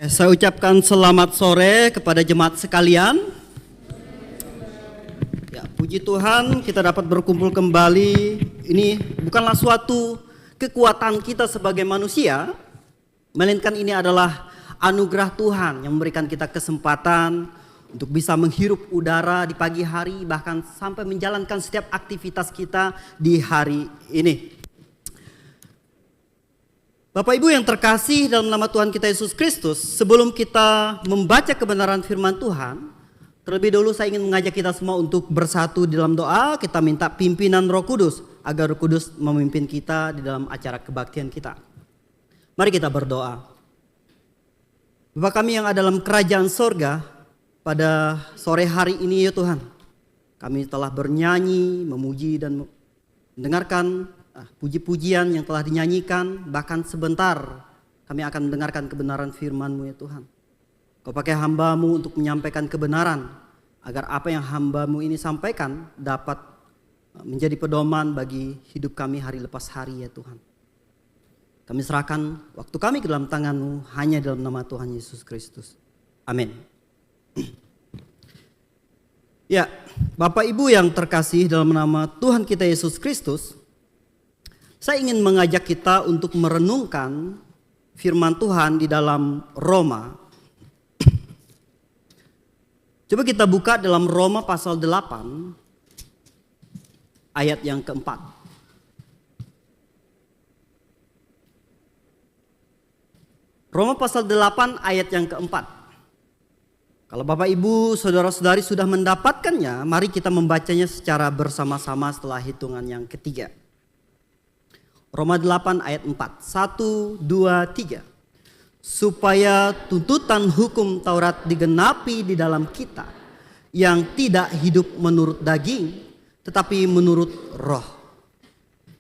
Saya ucapkan selamat sore kepada jemaat sekalian. Ya, puji Tuhan kita dapat berkumpul kembali. Ini bukanlah suatu kekuatan kita sebagai manusia, melainkan ini adalah anugerah Tuhan yang memberikan kita kesempatan untuk bisa menghirup udara di pagi hari, bahkan sampai menjalankan setiap aktivitas kita di hari ini. Bapak Ibu yang terkasih dalam nama Tuhan kita Yesus Kristus, sebelum kita membaca kebenaran firman Tuhan, terlebih dahulu saya ingin mengajak kita semua untuk bersatu di dalam doa. Kita minta pimpinan Roh Kudus, agar Roh Kudus memimpin kita di dalam acara kebaktian kita. Mari kita berdoa. Bapa kami yang ada dalam kerajaan sorga, pada sore hari ini ya Tuhan, kami telah bernyanyi, memuji dan mendengarkan puji-pujian yang telah dinyanyikan. Bahkan sebentar kami akan mendengarkan kebenaran firman-Mu ya Tuhan. Kau pakai hamba-Mu untuk menyampaikan kebenaran, agar apa yang hamba-Mu ini sampaikan dapat menjadi pedoman bagi hidup kami hari lepas hari ya Tuhan. Kami serahkan waktu kami ke dalam tangan-Mu hanya dalam nama Tuhan Yesus Kristus. Amin. Ya, Bapak Ibu yang terkasih dalam nama Tuhan kita Yesus Kristus, saya ingin mengajak kita untuk merenungkan firman Tuhan di dalam Roma. Coba kita buka dalam Roma pasal 8 ayat yang keempat. Roma pasal 8 ayat yang keempat. Kalau Bapak Ibu saudara-saudari sudah mendapatkannya, mari kita membacanya secara bersama-sama setelah hitungan yang ketiga. Roma 8 ayat 4, 1, 2, 3. Supaya tuntutan hukum Taurat digenapi di dalam kita, yang tidak hidup menurut daging, tetapi menurut roh.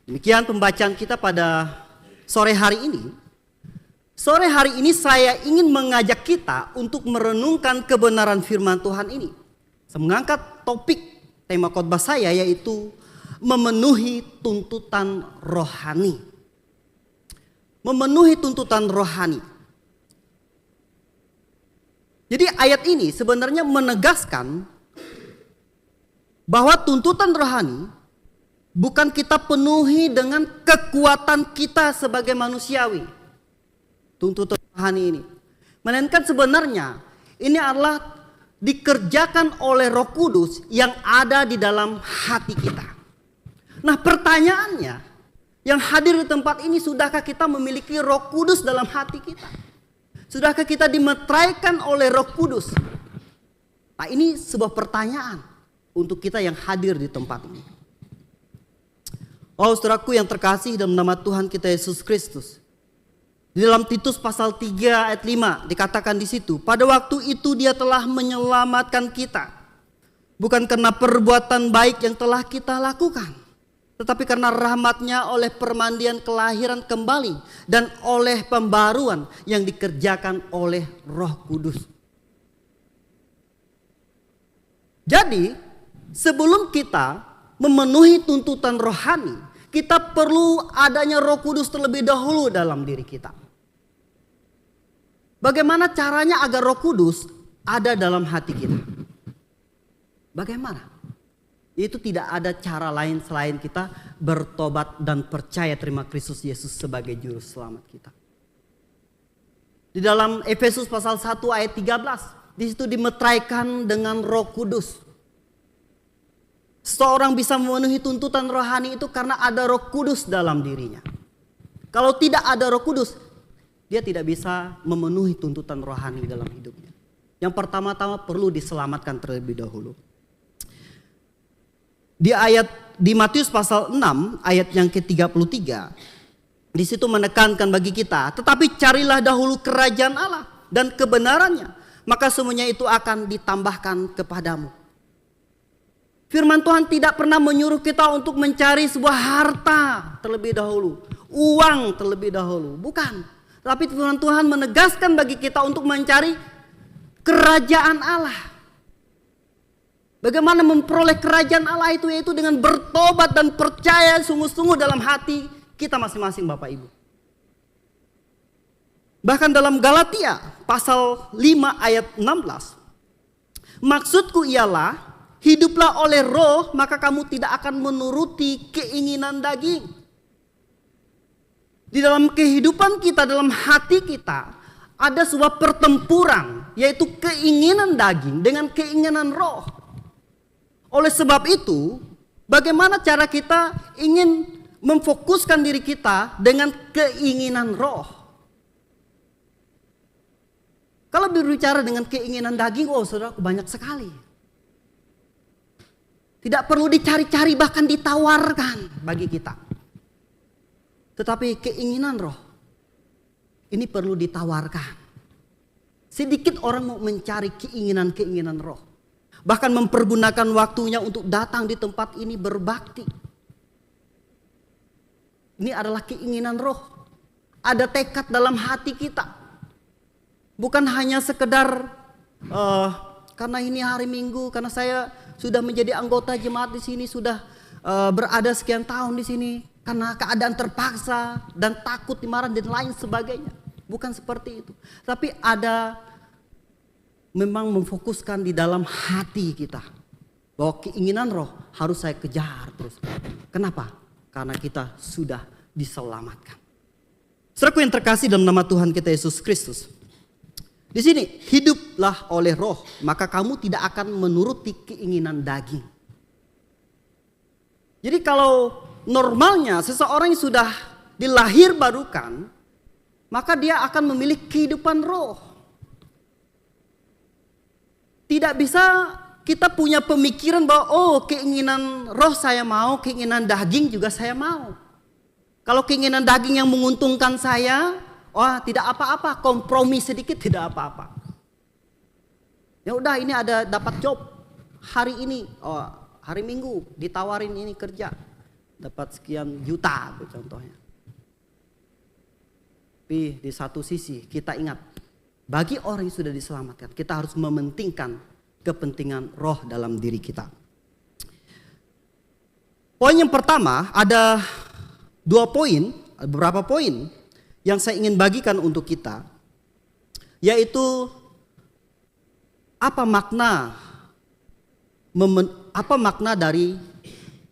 Demikian pembacaan kita pada sore hari ini. Sore hari ini saya ingin mengajak kita untuk merenungkan kebenaran firman Tuhan ini. Saya mengangkat topik tema khotbah saya, yaitu memenuhi tuntutan rohani. Memenuhi tuntutan rohani. Jadi ayat ini sebenarnya menegaskan bahwa tuntutan rohani bukan kita penuhi dengan kekuatan kita sebagai manusiawi. Tuntutan rohani ini, melainkan sebenarnya ini adalah dikerjakan oleh Roh Kudus yang ada di dalam hati kita. Nah, pertanyaannya, yang hadir di tempat ini, sudahkah kita memiliki Roh Kudus dalam hati kita? Sudahkah kita dimeteraikan oleh Roh Kudus? Nah, ini sebuah pertanyaan untuk kita yang hadir di tempat ini. Oh, saudaraku yang terkasih dalam nama Tuhan kita Yesus Kristus. Di dalam Titus pasal 3 ayat 5 dikatakan di situ, pada waktu itu Dia telah menyelamatkan kita, bukan karena perbuatan baik yang telah kita lakukan, tetapi karena rahmat-Nya oleh permandian kelahiran kembali dan oleh pembaruan yang dikerjakan oleh Roh Kudus. Jadi, sebelum kita memenuhi tuntutan rohani, kita perlu adanya Roh Kudus terlebih dahulu dalam diri kita. Bagaimana caranya agar Roh Kudus ada dalam hati kita? Bagaimana? Itu tidak ada cara lain selain kita bertobat dan percaya terima Kristus Yesus sebagai juru selamat kita. Di dalam Efesus pasal 1 ayat 13, di situ dimeteraikan dengan Roh Kudus. Seorang bisa memenuhi tuntutan rohani itu karena ada Roh Kudus dalam dirinya. Kalau tidak ada Roh Kudus, dia tidak bisa memenuhi tuntutan rohani dalam hidupnya. Yang pertama-tama perlu diselamatkan terlebih dahulu. Di Matius pasal 6 ayat yang ke-33, di situ menekankan bagi kita, tetapi carilah dahulu kerajaan Allah dan kebenarannya, maka semuanya itu akan ditambahkan kepadamu. Firman Tuhan tidak pernah menyuruh kita untuk mencari sebuah harta terlebih dahulu, uang terlebih dahulu, bukan. Tapi firman Tuhan menegaskan bagi kita untuk mencari kerajaan Allah. Bagaimana memperoleh kerajaan Allah itu, yaitu dengan bertobat dan percaya sungguh-sungguh dalam hati kita masing-masing Bapak Ibu. Bahkan dalam Galatia pasal 5 ayat 16. Maksudku ialah, hiduplah oleh roh, maka kamu tidak akan menuruti keinginan daging. Di dalam kehidupan kita, dalam hati kita, ada sebuah pertempuran, yaitu keinginan daging dengan keinginan roh. Oleh sebab itu, bagaimana cara kita ingin memfokuskan diri kita dengan keinginan roh? Kalau berbicara dengan keinginan daging, oh saudaraku, banyak sekali. Tidak perlu dicari-cari, bahkan ditawarkan bagi kita. Tetapi keinginan roh, ini perlu ditawarkan. Sedikit orang mau mencari keinginan-keinginan roh. Bahkan mempergunakan waktunya untuk datang di tempat ini berbakti. Ini adalah keinginan roh. Ada tekad dalam hati kita. Bukan hanya sekedar karena ini hari Minggu, karena saya sudah menjadi anggota jemaat di sini, sudah berada sekian tahun di sini, karena keadaan terpaksa dan takut dimarahin dan lain sebagainya. Bukan seperti itu. Tapi ada memang memfokuskan di dalam hati kita bahwa keinginan roh harus saya kejar terus. Kenapa? Karena kita sudah diselamatkan. Saudaraku yang terkasih dalam nama Tuhan kita Yesus Kristus. Di sini, hiduplah oleh roh, maka kamu tidak akan menuruti keinginan daging. Jadi kalau normalnya seseorang yang sudah dilahir barukan, maka dia akan memilih kehidupan roh. Tidak bisa kita punya pemikiran bahwa oh keinginan roh saya mau, keinginan daging juga saya mau. Kalau keinginan daging yang menguntungkan saya, wah tidak apa-apa, kompromi sedikit tidak apa-apa. Ya udah ini ada dapat job hari ini, oh hari Minggu ditawarin ini kerja, dapat sekian juta contohnya. Tapi di satu sisi kita ingat, bagi orang yang sudah diselamatkan, kita harus mementingkan kepentingan roh dalam diri kita. Poin yang pertama ada beberapa poin yang saya ingin bagikan untuk kita, yaitu apa makna dari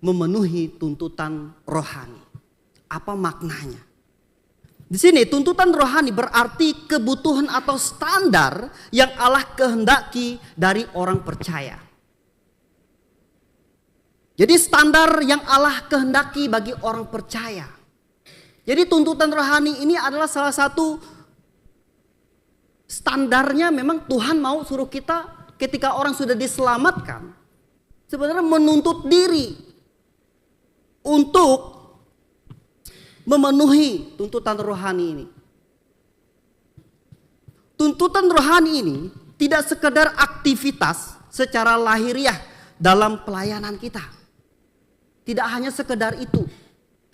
memenuhi tuntutan rohani. Apa maknanya? Di sini tuntutan rohani berarti kebutuhan atau standar yang Allah kehendaki dari orang percaya. Jadi standar yang Allah kehendaki bagi orang percaya. Jadi tuntutan rohani ini adalah salah satu standarnya. Memang Tuhan mau suruh kita ketika orang sudah diselamatkan, sebenarnya menuntut diri untuk memenuhi tuntutan rohani ini. Tuntutan rohani ini tidak sekedar aktivitas secara lahiriah dalam pelayanan kita. Tidak hanya sekedar itu.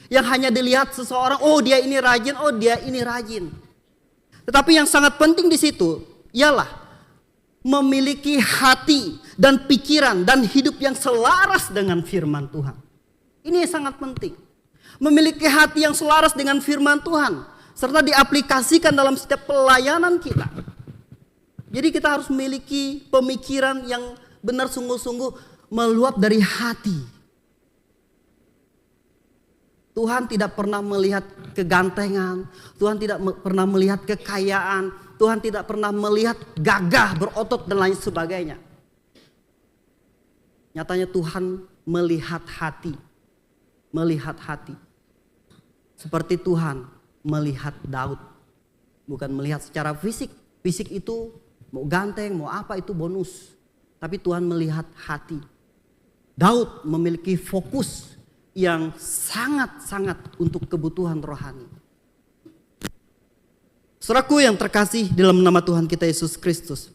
Yang hanya dilihat seseorang, oh dia ini rajin, oh dia ini rajin. Tetapi yang sangat penting di situ ialah memiliki hati dan pikiran dan hidup yang selaras dengan firman Tuhan. Ini yang sangat penting. Memiliki hati yang selaras dengan firman Tuhan serta diaplikasikan dalam setiap pelayanan kita. Jadi kita harus memiliki pemikiran yang benar sungguh-sungguh meluap dari hati. Tuhan tidak pernah melihat kegantengan, Tuhan tidak pernah melihat kekayaan, Tuhan tidak pernah melihat gagah, berotot dan lain sebagainya. Nyatanya Tuhan melihat hati. Melihat hati. Seperti Tuhan melihat Daud. Bukan melihat secara fisik. Fisik itu mau ganteng, mau apa itu bonus. Tapi Tuhan melihat hati. Daud memiliki fokus yang sangat-sangat untuk kebutuhan rohani. Saudaraku yang terkasih dalam nama Tuhan kita Yesus Kristus.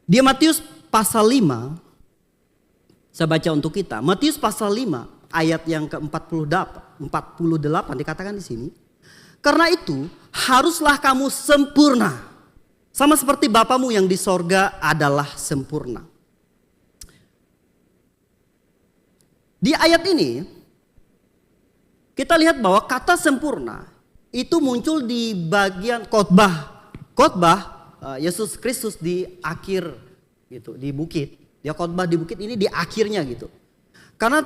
Di Matius pasal 5, saya baca untuk kita. Matius pasal 5 ayat yang ke-48 dikatakan di sini. Karena itu haruslah kamu sempurna. Sama seperti Bapamu yang di sorga adalah sempurna. Di ayat ini kita lihat bahwa kata sempurna itu muncul di bagian khotbah Yesus Kristus di akhir gitu, di bukit. Dia khotbah di bukit ini di akhirnya gitu. Karena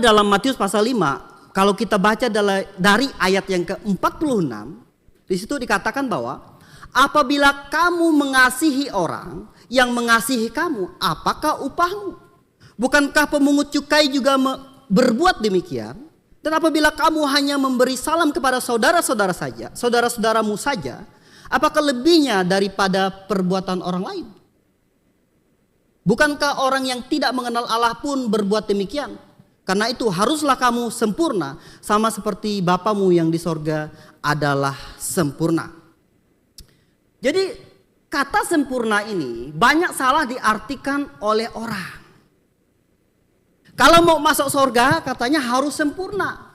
dalam Matius pasal 5, kalau kita baca dari ayat yang ke-46, di situ dikatakan bahwa apabila kamu mengasihi orang yang mengasihi kamu, apakah upahmu? Bukankah pemungut cukai juga berbuat demikian? Dan apabila kamu hanya memberi salam kepada saudara-saudaramu saja, apakah lebihnya daripada perbuatan orang lain? Bukankah orang yang tidak mengenal Allah pun berbuat demikian? Karena itu haruslah kamu sempurna, sama seperti Bapamu yang di sorga adalah sempurna. Jadi kata sempurna ini banyak salah diartikan oleh orang. Kalau mau masuk surga katanya harus sempurna.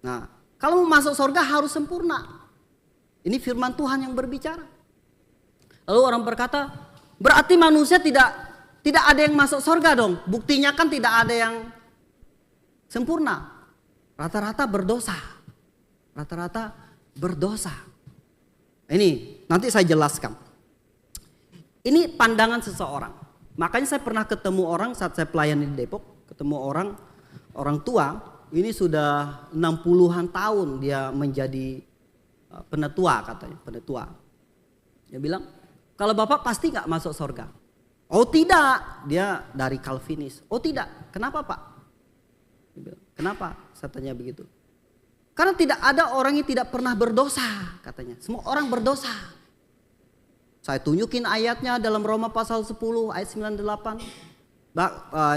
Nah, kalau mau masuk surga harus sempurna. Ini firman Tuhan yang berbicara. Lalu orang berkata, berarti manusia tidak ada yang masuk surga dong. Buktinya kan tidak ada yang sempurna. Rata-rata berdosa. Rata-rata berdosa. Ini nanti saya jelaskan. Ini pandangan seseorang. Makanya saya pernah ketemu orang saat saya pelayan di Depok, ketemu orang tua, ini sudah 60-an tahun dia menjadi penetua katanya, penetua. Dia bilang, kalau Bapak pasti gak masuk surga. Oh tidak, dia dari Calvinis. Oh tidak, kenapa Pak? Dia bilang, kenapa? Saya tanya begitu. Karena tidak ada orang yang tidak pernah berdosa katanya, semua orang berdosa. Saya tunjukin ayatnya dalam Roma pasal 10 ayat 98.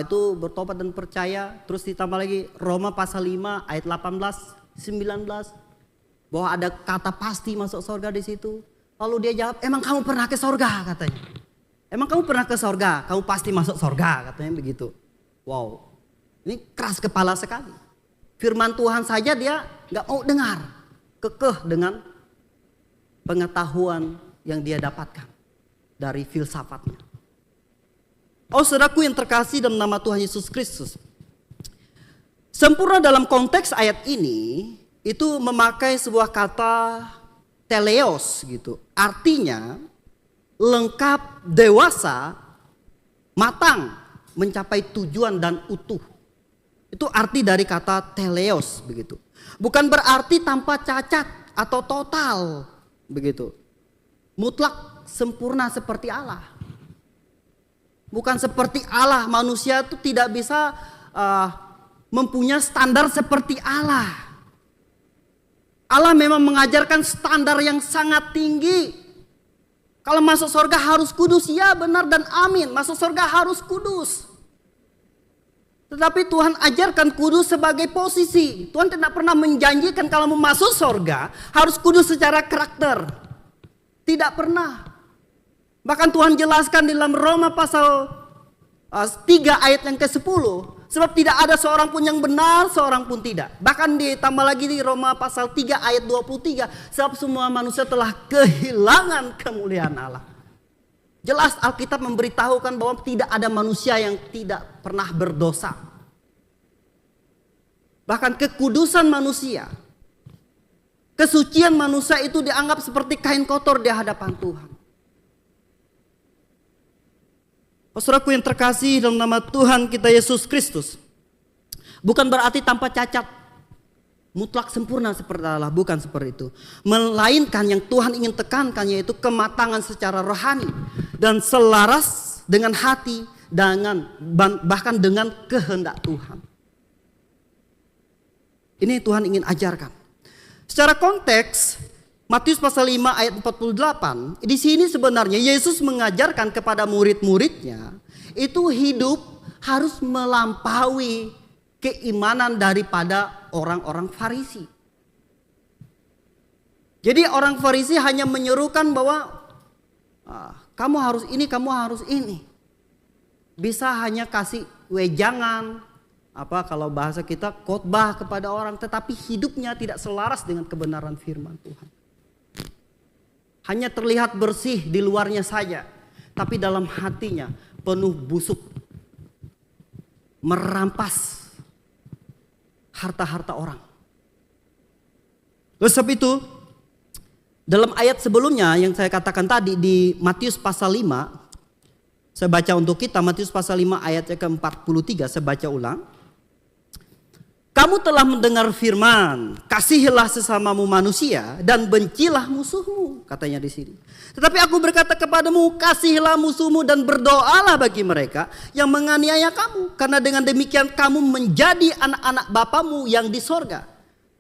Itu bertobat dan percaya. Terus ditambah lagi Roma pasal 5 ayat 18, 19. Bahwa ada kata pasti masuk surga di situ. Lalu dia jawab, emang kamu pernah ke surga katanya. Emang kamu pernah ke surga, kamu pasti masuk surga katanya begitu. Wow, ini keras kepala sekali. Firman Tuhan saja dia gak mau dengar. Kekeh dengan pengetahuan yang dia dapatkan dari filsafatnya. Oh saudaraku yang terkasih dalam nama Tuhan Yesus Kristus. Sempurna dalam konteks ayat ini itu memakai sebuah kata teleos gitu. Artinya lengkap, dewasa, matang, mencapai tujuan dan utuh. Itu arti dari kata teleos begitu. Bukan berarti tanpa cacat atau total begitu. Mutlak sempurna seperti Allah. Bukan seperti Allah, manusia itu tidak bisa mempunyai standar seperti Allah. Allah memang mengajarkan standar yang sangat tinggi. Kalau masuk surga harus kudus, ya benar dan amin. Masuk surga harus kudus. Tetapi Tuhan ajarkan kudus sebagai posisi. Tuhan tidak pernah menjanjikan kalau mau masuk surga harus kudus secara karakter. Tidak pernah. Bahkan Tuhan jelaskan dalam Roma pasal 3 ayat yang ke-10. Sebab tidak ada seorang pun yang benar, seorang pun tidak. Bahkan ditambah lagi di Roma pasal 3 ayat 23. Sebab semua manusia telah kehilangan kemuliaan Allah. Jelas Alkitab memberitahukan bahwa tidak ada manusia yang tidak pernah berdosa. Bahkan kekudusan manusia, kesucian manusia itu dianggap seperti kain kotor di hadapan Tuhan. Saudaraku yang terkasih dalam nama Tuhan kita Yesus Kristus. Bukan berarti tanpa cacat, mutlak sempurna seperti Allah, bukan seperti itu. Melainkan yang Tuhan ingin tekankan yaitu kematangan secara rohani dan selaras dengan hati, bahkan dengan kehendak Tuhan. Ini Tuhan ingin ajarkan. Secara konteks Matius pasal 5 ayat 48, di sini sebenarnya Yesus mengajarkan kepada murid-muridnya itu hidup harus melampaui keimanan daripada orang-orang Farisi. Jadi orang Farisi hanya menyerukan bahwa kamu harus ini, kamu harus ini. Bisa hanya kasih wejangan, kalau bahasa kita khotbah kepada orang, tetapi hidupnya tidak selaras dengan kebenaran firman Tuhan. Hanya terlihat bersih di luarnya saja, tapi dalam hatinya penuh busuk, merampas harta-harta orang. Oleh sebab itu, dalam ayat sebelumnya yang saya katakan tadi di Matius pasal 5, saya baca untuk kita Matius pasal 5 ayat ke-43, saya baca ulang. Kamu telah mendengar firman, kasihilah sesamamu manusia dan bencilah musuhmu, katanya di sini. Tetapi aku berkata kepadamu, kasihilah musuhmu dan berdoalah bagi mereka yang menganiaya kamu. Karena dengan demikian kamu menjadi anak-anak Bapamu yang di sorga,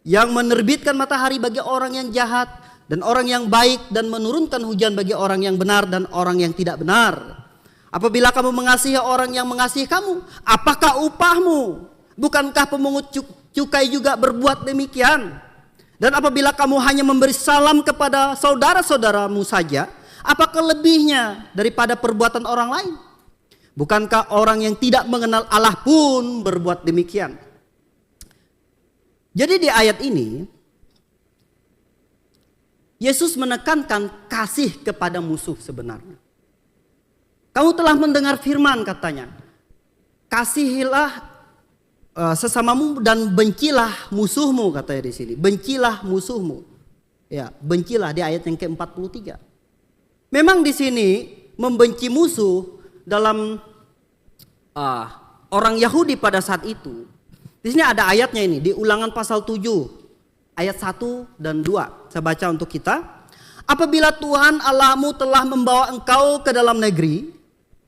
yang menerbitkan matahari bagi orang yang jahat dan orang yang baik, dan menurunkan hujan bagi orang yang benar dan orang yang tidak benar. Apabila kamu mengasihi orang yang mengasihi kamu, apakah upahmu? Bukankah pemungut cukai juga berbuat demikian? Dan apabila kamu hanya memberi salam kepada saudara-saudaramu saja, apakah lebihnya daripada perbuatan orang lain? Bukankah orang yang tidak mengenal Allah pun berbuat demikian? Jadi di ayat ini, Yesus menekankan kasih kepada musuh sebenarnya. Kamu telah mendengar firman, katanya, kasihilah sesamamu dan bencilah musuhmu, katanya di sini. Bencilah musuhmu. Ya, bencilah di ayat yang ke-43. Memang di sini membenci musuh dalam orang Yahudi pada saat itu. Di sini ada ayatnya ini di Ulangan pasal 7 ayat 1 dan 2. Saya baca untuk kita. Apabila Tuhan Allahmu telah membawa engkau ke dalam negeri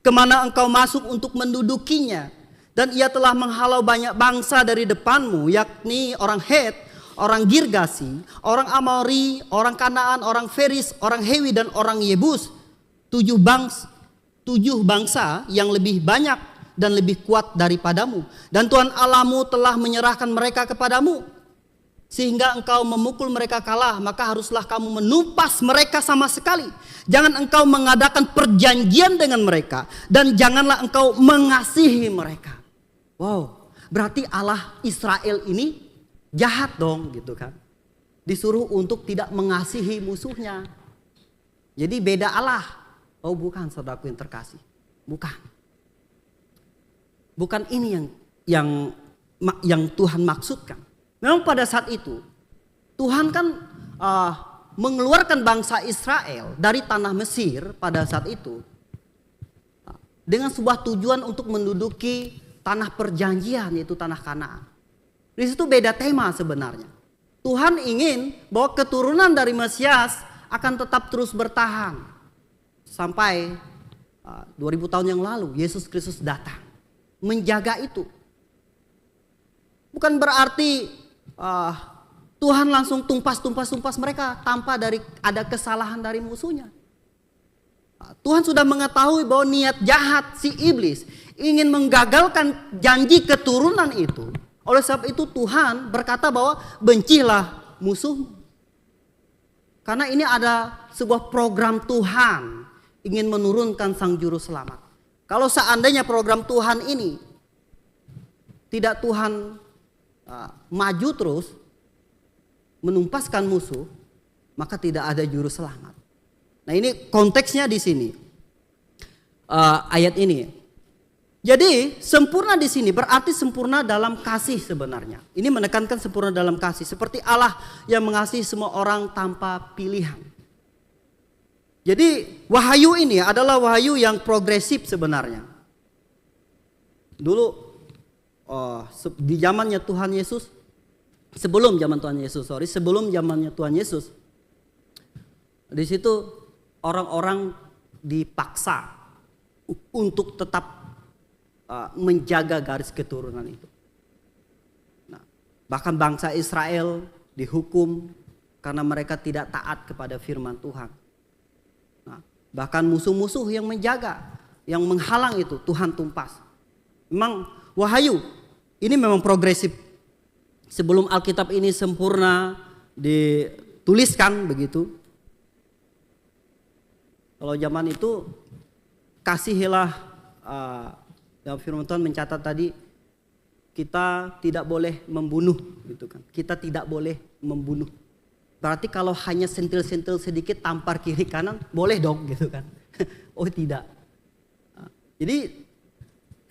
kemana engkau masuk untuk mendudukinya, dan ia telah menghalau banyak bangsa dari depanmu, yakni orang Het, orang Girgasi, orang Amori, orang Kanaan, orang Feris, orang Hewi, dan orang Yebus. 7 bangsa yang lebih banyak dan lebih kuat daripadamu. Dan Tuhan Allahmu telah menyerahkan mereka kepadamu, sehingga engkau memukul mereka kalah. Maka haruslah kamu menumpas mereka sama sekali. Jangan engkau mengadakan perjanjian dengan mereka, dan janganlah engkau mengasihi mereka. Wow, berarti Allah Israel ini jahat dong gitu kan. Disuruh untuk tidak mengasihi musuhnya. Jadi beda Allah. Oh bukan, saudaraku yang terkasih. Bukan. Bukan ini yang Tuhan maksudkan. Memang pada saat itu Tuhan kan mengeluarkan bangsa Israel dari tanah Mesir pada saat itu dengan sebuah tujuan untuk menduduki tanah perjanjian, yaitu tanah Kanaan. Di situ beda tema sebenarnya. Tuhan ingin bahwa keturunan dari Mesias akan tetap terus bertahan sampai 2000 tahun yang lalu Yesus Kristus datang menjaga itu. Bukan berarti Tuhan langsung tumpas mereka tanpa ada kesalahan dari musuhnya. Tuhan sudah mengetahui bahwa niat jahat si iblis ingin menggagalkan janji keturunan itu. Oleh sebab itu Tuhan berkata bahwa bencilah musuhmu. Karena ini ada sebuah program Tuhan ingin menurunkan sang juru selamat. Kalau seandainya program Tuhan ini tidak Tuhan maju terus menumpaskan musuh, maka tidak ada juru selamat. Nah ini konteksnya di sini ayat ini. Jadi sempurna di sini berarti sempurna dalam kasih sebenarnya. Ini menekankan sempurna dalam kasih, seperti Allah yang mengasihi semua orang tanpa pilihan. Jadi wahyu ini adalah wahyu yang progresif sebenarnya. Dulu di zamannya Tuhan Yesus, sebelum zamannya Tuhan Yesus, di situ orang-orang dipaksa untuk tetap menjaga garis keturunan itu. Nah, bahkan bangsa Israel dihukum karena mereka tidak taat kepada firman Tuhan. Nah, bahkan musuh-musuh yang menjaga, yang menghalang itu Tuhan tumpas. Memang wahyu ini memang progresif. Sebelum Alkitab ini sempurna dituliskan begitu. Kalau zaman itu kasihilah, dalam firman Tuhan mencatat tadi, kita tidak boleh membunuh gitu kan. Kita tidak boleh membunuh. Berarti kalau hanya sentil-sentil sedikit tampar kiri kanan boleh dong gitu kan. Oh tidak. Jadi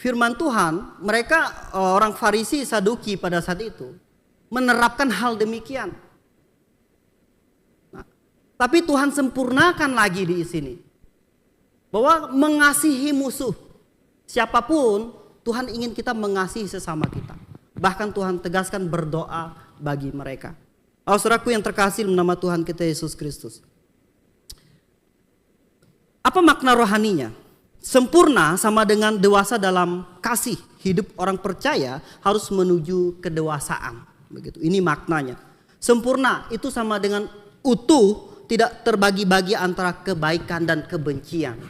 firman Tuhan, mereka orang Farisi Saduki pada saat itu menerapkan hal demikian. Nah, tapi Tuhan sempurnakan lagi di sini. Bahwa mengasihi musuh. Siapapun, Tuhan ingin kita mengasihi sesama kita. Bahkan Tuhan tegaskan berdoa bagi mereka. Saudaraku yang terkasih nama Tuhan kita Yesus Kristus. Apa makna rohaninya? Sempurna sama dengan dewasa dalam kasih. Hidup orang percaya harus menuju kedewasaan. Begitu. Ini maknanya. Sempurna itu sama dengan utuh, tidak terbagi-bagi antara kebaikan dan kebencian.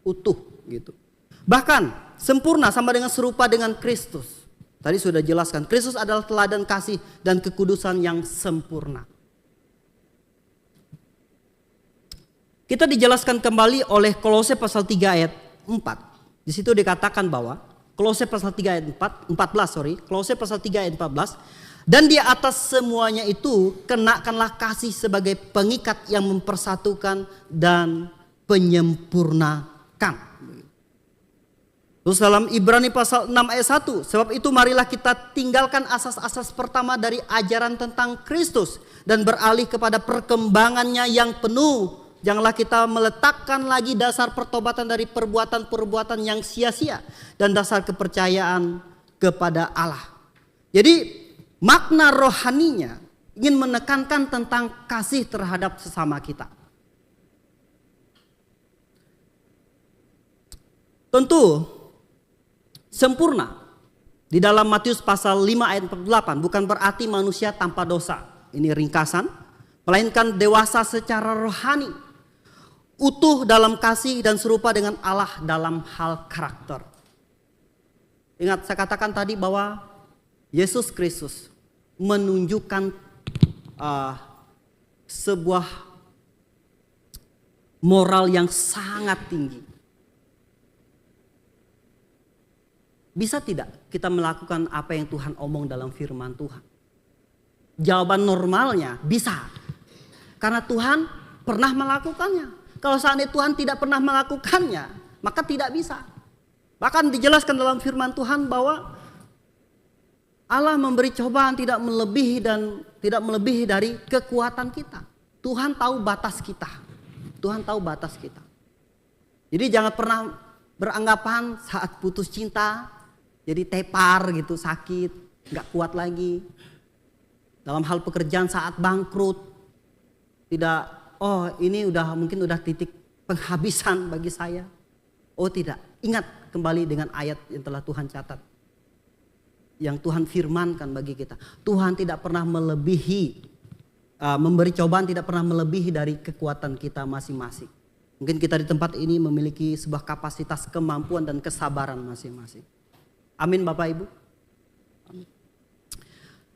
Utuh gitu. Bahkan sempurna sama dengan serupa dengan Kristus. Tadi sudah jelaskan, Kristus adalah teladan kasih dan kekudusan yang sempurna. Kita dijelaskan kembali oleh Kolose pasal 3 ayat 4. Di situ dikatakan bahwa Kolose pasal 3 ayat 14, Kolose pasal 3 ayat 14. Dan di atas semuanya itu kenakanlah kasih sebagai pengikat yang mempersatukan dan penyempurnakan. Terus dalam Ibrani pasal 6 ayat 1. Sebab itu marilah kita tinggalkan asas-asas pertama dari ajaran tentang Kristus. Dan beralih kepada perkembangannya yang penuh. Janganlah kita meletakkan lagi dasar pertobatan dari perbuatan-perbuatan yang sia-sia. Dan dasar kepercayaan kepada Allah. Jadi makna rohaninya ingin menekankan tentang kasih terhadap sesama kita. Tentu sempurna di dalam Matius pasal 5 ayat 48 bukan berarti manusia tanpa dosa. Ini ringkasan, melainkan dewasa secara rohani, utuh dalam kasih dan serupa dengan Allah dalam hal karakter. Ingat saya katakan tadi bahwa Yesus Kristus menunjukkan sebuah moral yang sangat tinggi. Bisa tidak kita melakukan apa yang Tuhan omong dalam firman Tuhan? Jawaban normalnya bisa. Karena Tuhan pernah melakukannya. Kalau seandainya Tuhan tidak pernah melakukannya, maka tidak bisa. Bahkan dijelaskan dalam firman Tuhan bahwa Allah memberi cobaan tidak melebihi dari kekuatan kita. Tuhan tahu batas kita. Tuhan tahu batas kita. Jadi jangan pernah beranggapan saat putus cinta jadi tepar gitu, sakit, gak kuat lagi. Dalam hal pekerjaan saat bangkrut, tidak, ini mungkin udah titik penghabisan bagi saya. Oh tidak, ingat kembali dengan ayat yang telah Tuhan catat. Yang Tuhan firmankan bagi kita. Tuhan tidak pernah melebihi, memberi cobaan tidak pernah melebihi dari kekuatan kita masing-masing. Mungkin kita di tempat ini memiliki sebuah kapasitas kemampuan dan kesabaran masing-masing. Amin Bapak Ibu. Amin.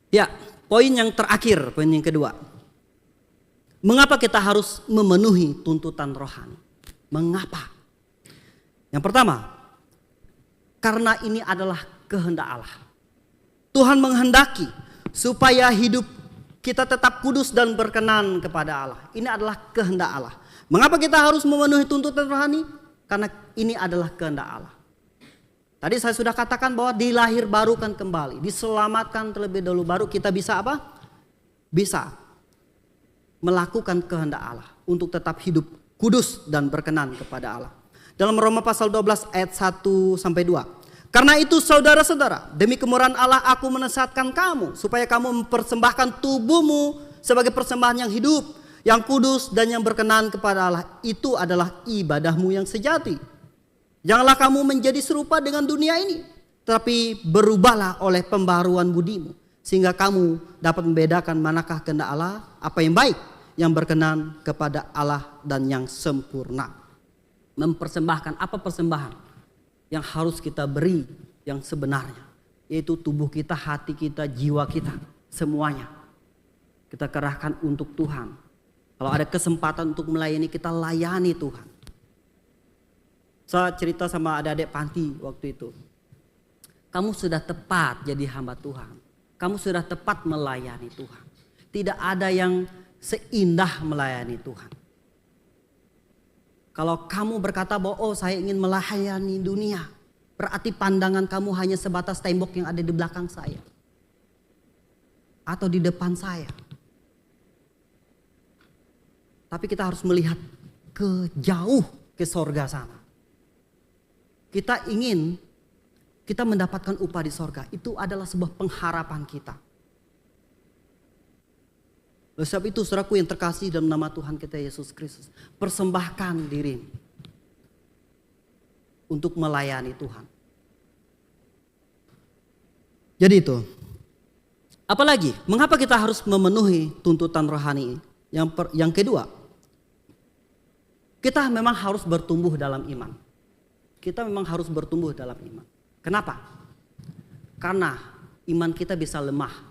Ya, poin yang terakhir, poin yang kedua. Mengapa kita harus memenuhi tuntutan rohani? Mengapa? Yang pertama, karena ini adalah kehendak Allah. Tuhan menghendaki supaya hidup kita tetap kudus dan berkenan kepada Allah. Ini adalah kehendak Allah. Mengapa kita harus memenuhi tuntutan rohani? Karena ini adalah kehendak Allah. Tadi saya sudah katakan bahwa dilahir barukan kembali, diselamatkan terlebih dahulu, baru kita bisa apa? Bisa melakukan kehendak Allah untuk tetap hidup kudus dan berkenan kepada Allah. Dalam Roma pasal 12 ayat 1-2. Karena itu saudara-saudara, demi kemurahan Allah aku menasihatkan kamu supaya kamu mempersembahkan tubuhmu sebagai persembahan yang hidup, yang kudus dan yang berkenan kepada Allah. Itu adalah ibadahmu yang sejati. Janganlah kamu menjadi serupa dengan dunia ini, tetapi berubahlah oleh pembaharuan budimu, sehingga kamu dapat membedakan manakah kehendak Allah, apa yang baik, yang berkenan kepada Allah dan yang sempurna. Mempersembahkan apa persembahan yang harus kita beri yang sebenarnya, yaitu tubuh kita, hati kita, jiwa kita, semuanya kita kerahkan untuk Tuhan. Kalau ada kesempatan untuk melayani, kita layani Tuhan. Saya cerita sama adik-adik panti waktu itu. Kamu sudah tepat jadi hamba Tuhan. Kamu sudah tepat melayani Tuhan. Tidak ada yang seindah melayani Tuhan. Kalau kamu berkata bahwa saya ingin melayani dunia, berarti pandangan kamu hanya sebatas tembok yang ada di belakang saya. atau di depan saya. Tapi kita harus melihat jauh ke sorga sana. Kita ingin kita mendapatkan upah di sorga. Itu adalah sebuah pengharapan kita. Oleh sebab itu, saudaraku yang terkasih dalam nama Tuhan kita Yesus Kristus, persembahkan diri untuk melayani Tuhan. Jadi itu. Apalagi, mengapa kita harus memenuhi tuntutan rohani? Yang kedua, kita memang harus bertumbuh dalam iman. Kita memang harus bertumbuh dalam iman. Kenapa? Karena iman kita bisa lemah.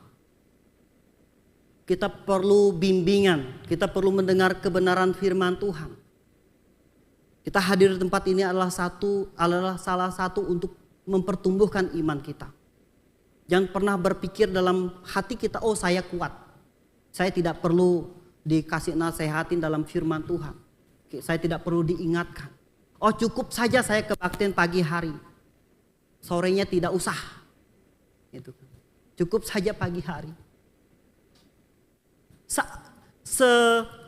Kita perlu bimbingan, kita perlu mendengar kebenaran firman Tuhan. Kita hadir di tempat ini adalah salah satu untuk mempertumbuhkan iman kita. Jangan pernah berpikir dalam hati kita, oh saya kuat. Saya tidak perlu dikasih nasihatin dalam firman Tuhan. Saya tidak perlu diingatkan. Oh cukup saja saya kebaktian pagi hari. Sorenya tidak usah. Itu. Cukup saja pagi hari.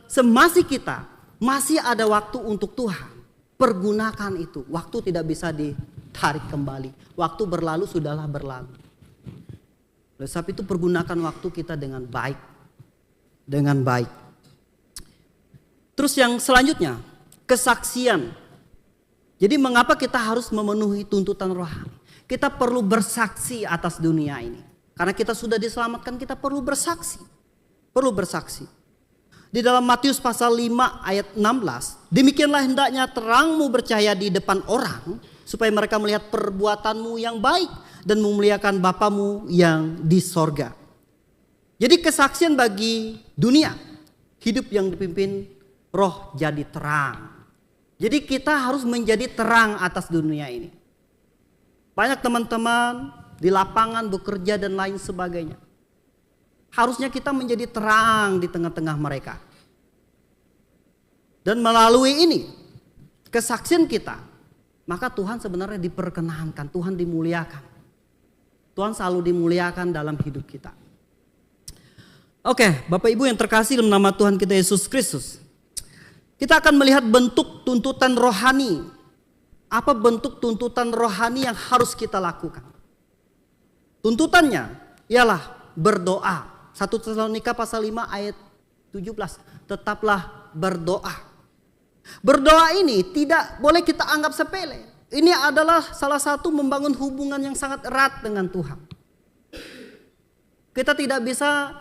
Semasih kita masih ada waktu untuk Tuhan. Pergunakan itu. Waktu tidak bisa ditarik kembali. Waktu berlalu sudahlah berlalu. Oleh sebab itu pergunakan waktu kita dengan baik. Dengan baik. Terus yang selanjutnya, kesaksian. Jadi mengapa kita harus memenuhi tuntutan rohani? Kita perlu bersaksi atas dunia ini. Karena kita sudah diselamatkan, kita perlu bersaksi. Perlu bersaksi. Di dalam Matius pasal 5 ayat 16, demikianlah hendaknya terangmu bercahaya di depan orang, supaya mereka melihat perbuatanmu yang baik dan memuliakan Bapamu yang di sorga. Jadi kesaksian bagi dunia, hidup yang dipimpin roh jadi terang. Jadi kita harus menjadi terang atas dunia ini. Banyak teman-teman di lapangan bekerja dan lain sebagainya. Harusnya kita menjadi terang di tengah-tengah mereka. Dan melalui ini, kesaksian kita, maka Tuhan sebenarnya diperkenankan, Tuhan dimuliakan. Tuhan selalu dimuliakan dalam hidup kita. Oke, Bapak Ibu yang terkasih dalam nama Tuhan kita Yesus Kristus. Kita akan melihat bentuk tuntutan rohani. Apa bentuk tuntutan rohani yang harus kita lakukan? Tuntutannya ialah berdoa. 1 Tesalonika pasal 5 ayat 17. Tetaplah berdoa. Berdoa ini tidak boleh kita anggap sepele. Ini adalah salah satu membangun hubungan yang sangat erat dengan Tuhan. Kita tidak bisa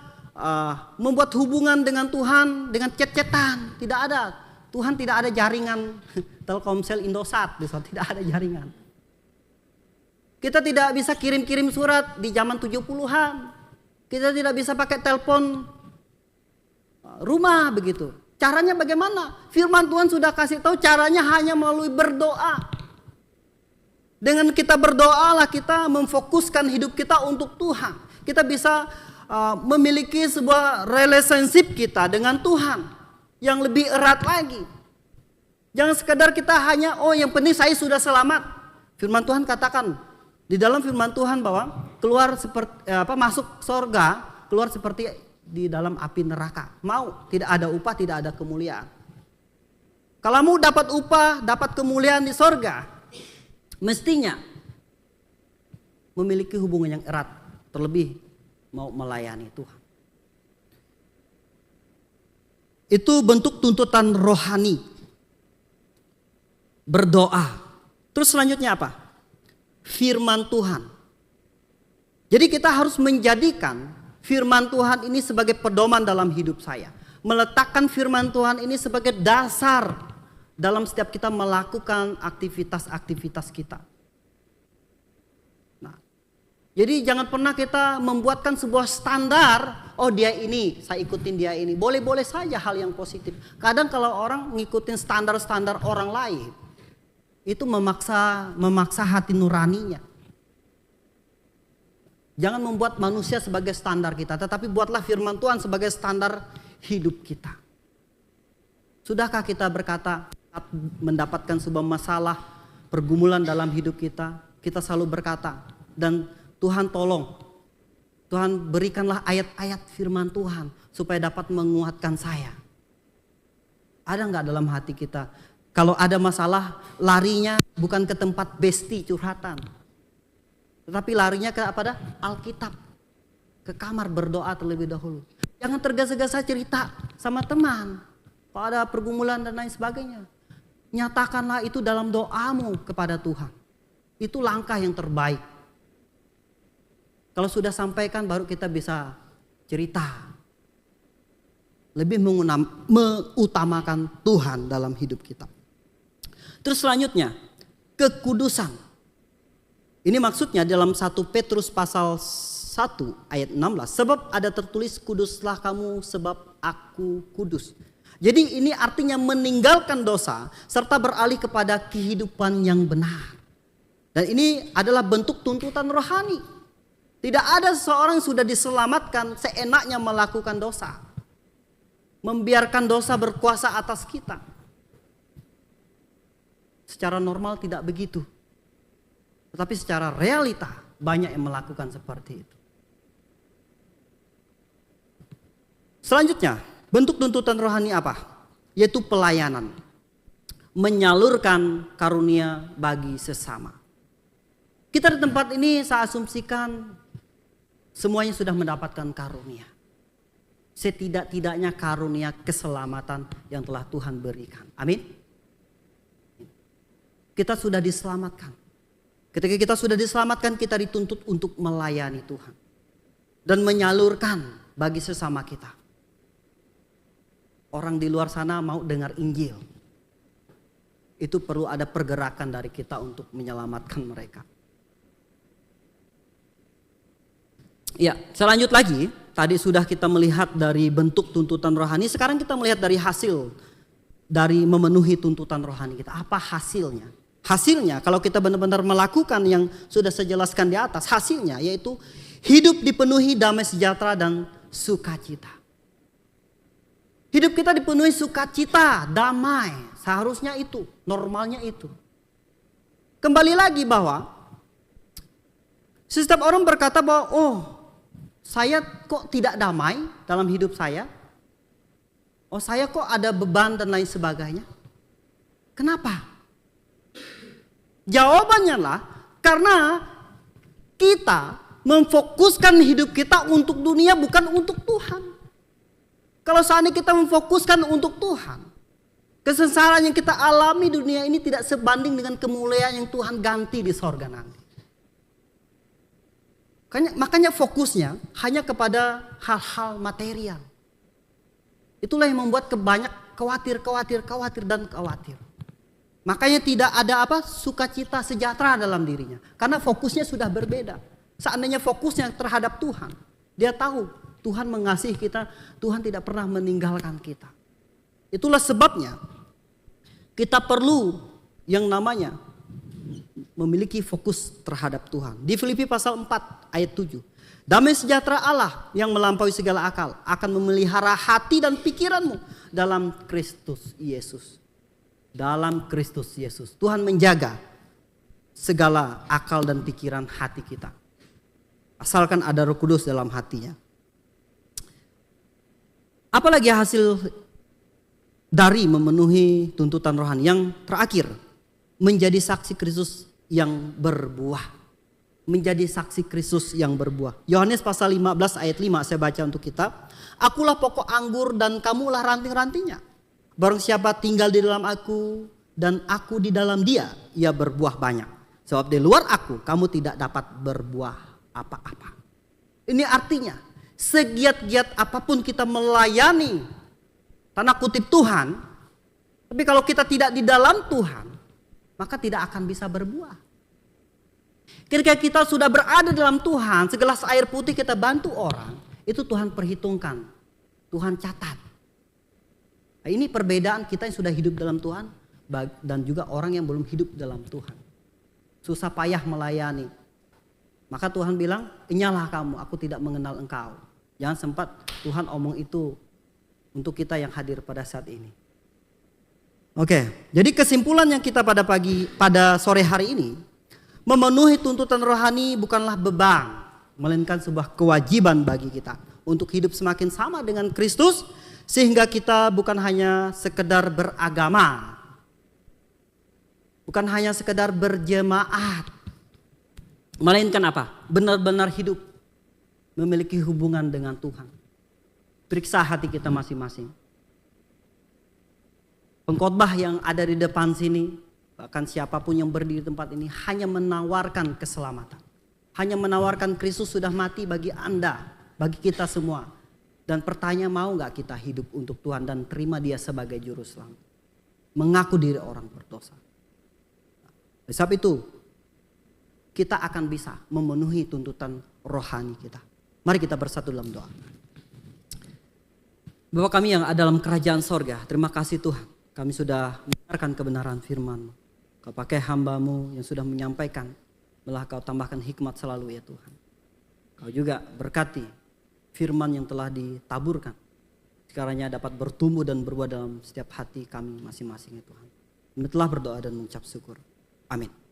membuat hubungan dengan Tuhan dengan chat-chatan. Tidak ada. Tuhan tidak ada jaringan Telkomsel Indosat, tidak ada jaringan. Kita tidak bisa kirim-kirim surat di zaman 70-an. Kita tidak bisa pakai telepon rumah begitu. Caranya bagaimana? Firman Tuhan sudah kasih tahu caranya hanya melalui berdoa. Dengan kita berdoalah kita memfokuskan hidup kita untuk Tuhan. Kita bisa memiliki sebuah relationship kita dengan Tuhan yang lebih erat lagi. Jangan sekedar kita hanya yang penting saya sudah selamat. Firman Tuhan katakan di dalam firman Tuhan bahwa keluar seperti masuk sorga, keluar seperti di dalam api neraka. Mau tidak ada upah, tidak ada kemuliaan. Kalau mau dapat upah, dapat kemuliaan di sorga, mestinya memiliki hubungan yang erat, terlebih mau melayani Tuhan. Itu bentuk tuntutan rohani. Berdoa. Terus selanjutnya apa? Firman Tuhan. Jadi kita harus menjadikan firman Tuhan ini sebagai pedoman dalam hidup saya. Meletakkan firman Tuhan ini sebagai dasar dalam setiap kita melakukan aktivitas-aktivitas kita. Nah, jadi jangan pernah kita membuatkan sebuah standar, dia ini, saya ikutin dia ini. Boleh-boleh saja hal yang positif. Kadang kalau orang ngikutin standar-standar orang lain, itu memaksa hati nuraninya. Jangan membuat manusia sebagai standar kita, tetapi buatlah firman Tuhan sebagai standar hidup kita. Sudahkah kita berkata saat mendapatkan sebuah masalah, pergumulan dalam hidup kita, kita selalu berkata, dan Tuhan tolong, Tuhan berikanlah ayat-ayat firman Tuhan supaya dapat menguatkan saya. Ada nggak dalam hati kita? Kalau ada masalah, larinya bukan ke tempat besti curhatan. Tetapi larinya ke apa dah? Alkitab. Ke kamar berdoa terlebih dahulu. Jangan tergesa-gesa cerita sama teman. Kalau ada pergumulan dan lain sebagainya. Nyatakanlah itu dalam doamu kepada Tuhan. Itu langkah yang terbaik. Kalau sudah sampaikan baru kita bisa cerita. Lebih mengutamakan Tuhan dalam hidup kita. Terus selanjutnya, kekudusan. Ini maksudnya dalam 1 Petrus pasal 1 ayat 16. Sebab ada tertulis, kuduslah kamu sebab aku kudus. Jadi ini artinya meninggalkan dosa serta beralih kepada kehidupan yang benar. Dan ini adalah bentuk tuntutan rohani. Tidak ada seseorang yang sudah diselamatkan seenaknya melakukan dosa. Membiarkan dosa berkuasa atas kita. Secara normal tidak begitu. Tetapi secara realita banyak yang melakukan seperti itu. Selanjutnya, bentuk tuntutan rohani apa? Yaitu pelayanan. Menyalurkan karunia bagi sesama. Kita di tempat ini saya asumsikan semuanya sudah mendapatkan karunia. Setidak-tidaknya karunia keselamatan yang telah Tuhan berikan. Amin. Kita sudah diselamatkan. Ketika kita sudah diselamatkan, kita dituntut untuk melayani Tuhan. Dan menyalurkan bagi sesama kita. Orang di luar sana mau dengar Injil. Itu perlu ada pergerakan dari kita untuk menyelamatkan mereka. Ya, selanjut lagi, tadi sudah kita melihat dari bentuk tuntutan rohani, sekarang kita melihat dari hasil dari memenuhi tuntutan rohani kita. Apa hasilnya? Hasilnya kalau kita benar-benar melakukan yang sudah saya jelaskan di atas, hasilnya yaitu hidup dipenuhi damai sejahtera dan sukacita. Hidup kita dipenuhi sukacita, damai, seharusnya itu, normalnya itu. Kembali lagi bahwa setiap orang berkata bahwa saya kok tidak damai dalam hidup saya. Saya kok ada beban dan lain sebagainya. Kenapa? Jawabannya lah karena kita memfokuskan hidup kita untuk dunia bukan untuk Tuhan. Kalau seandainya kita memfokuskan untuk Tuhan, kesengsaraan yang kita alami dunia ini tidak sebanding dengan kemuliaan yang Tuhan ganti di sorga nanti. Makanya fokusnya hanya kepada hal-hal material. Itulah yang membuat banyak khawatir. Makanya tidak ada sukacita sejahtera dalam dirinya. Karena fokusnya sudah berbeda. Seandainya fokusnya terhadap Tuhan, dia tahu Tuhan mengasihi kita, Tuhan tidak pernah meninggalkan kita. Itulah sebabnya kita perlu yang namanya memiliki fokus terhadap Tuhan. Di Filipi pasal 4 ayat 7. Damai sejahtera Allah yang melampaui segala akal akan memelihara hati dan pikiranmu dalam Kristus Yesus. Dalam Kristus Yesus. Tuhan menjaga segala akal dan pikiran hati kita. Asalkan ada Roh Kudus dalam hatinya. Apalagi hasil dari memenuhi tuntutan rohani? Yang terakhir, menjadi saksi Kristus yang berbuah. Menjadi saksi Kristus yang berbuah. Yohanes pasal 15 ayat 5 saya baca untuk kita. Akulah pokok anggur dan kamulah ranting-rantingnya. Barang siapa tinggal di dalam aku dan aku di dalam dia, ia berbuah banyak. Sebab di luar aku kamu tidak dapat berbuah apa-apa. Ini artinya segiat-giat apapun kita melayani tanda kutip Tuhan, tapi kalau kita tidak di dalam Tuhan, maka tidak akan bisa berbuah. Ketika kita sudah berada dalam Tuhan, segelas air putih kita bantu orang, itu Tuhan perhitungkan, Tuhan catat. Nah, ini perbedaan kita yang sudah hidup dalam Tuhan dan juga orang yang belum hidup dalam Tuhan. Susah payah melayani. Maka Tuhan bilang, "Inyalah kamu, aku tidak mengenal engkau." Jangan sempat Tuhan omong itu untuk kita yang hadir pada saat ini. Oke, jadi kesimpulan yang kita pada sore hari ini, memenuhi tuntutan rohani bukanlah beban, melainkan sebuah kewajiban bagi kita untuk hidup semakin sama dengan Kristus, sehingga kita bukan hanya sekedar beragama, bukan hanya sekedar berjemaat, melainkan apa? Benar-benar hidup, memiliki hubungan dengan Tuhan. Periksa hati kita masing-masing. Pengkhotbah yang ada di depan sini, bahkan siapapun yang berdiri di tempat ini, hanya menawarkan keselamatan. Hanya menawarkan Kristus sudah mati bagi Anda, bagi kita semua. Dan pertanyaan, mau gak kita hidup untuk Tuhan dan terima Dia sebagai juru selamat? Mengaku diri orang berdosa. Oleh sebab itu, kita akan bisa memenuhi tuntutan rohani kita. Mari kita bersatu dalam doa. Bapa kami yang ada dalam kerajaan sorga, terima kasih Tuhan. Kami sudah mendengarkan kebenaran firman-Mu. Kau pakai hamba-Mu yang sudah menyampaikan, malah Kau tambahkan hikmat selalu ya Tuhan. Kau juga berkati firman yang telah ditaburkan, sekiranya dapat bertumbuh dan berbuah dalam setiap hati kami masing-masing ya Tuhan. Kami telah berdoa dan mengucap syukur. Amin.